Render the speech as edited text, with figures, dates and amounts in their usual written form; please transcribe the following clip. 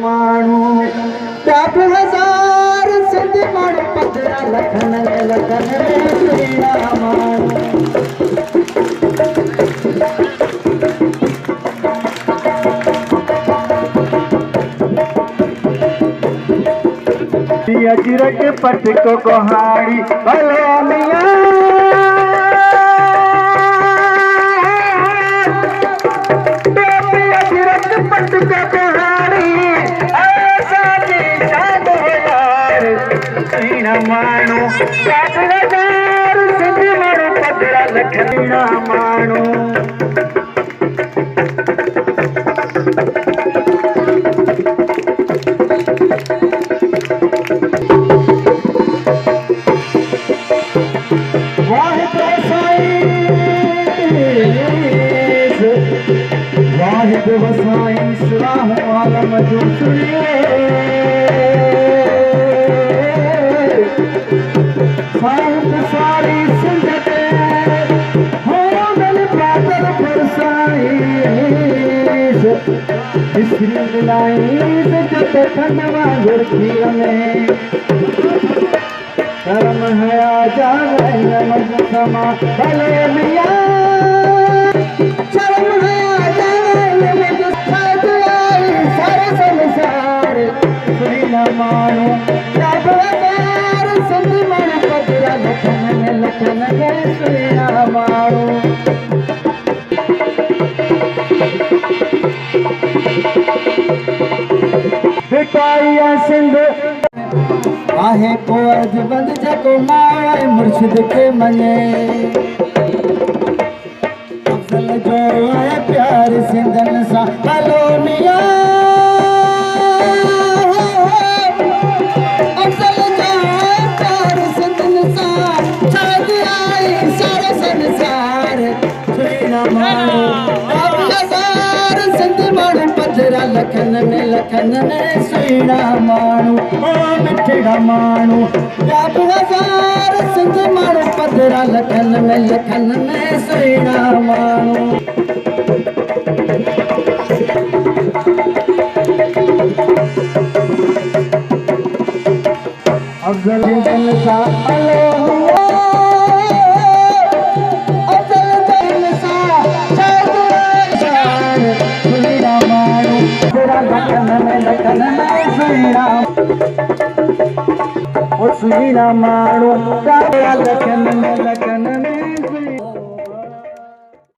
माण्हू 10,000 सिंध माण्हू 15 लखन अजरक पट को कोहाड़ी भले मियां अजरक पट को कोहाड़ी ऐसा जी शादो यार सीना मानू 10,000 सिंध मानू 15 लख सीना मानू वाहिद वसाई सलाह आलम जो सुनिए साहिब सारी सिंध ते हो गल बादल फरसाई इसरी मिलाई जत खंडवा गुरखीर में करम है आजा नमज समा भले मियां शर्म है आजा सुनीला मानू 10,000 सिंध मानू 15 लखन सुनीला मानू बिकाया सिंध आहे को अर्ज बंद जको माए मुर्शिद के मने अफजल जो है प्यार सिंधन सा हलो मियां लखन में सुहिणा माण्हू मिठड़ा माण्हू 10,000 सिंध माण्हू 15 लखन में सुहिणा माण्हू अफजल दिल सा हलो सुनीला माण्हू 10 लखन में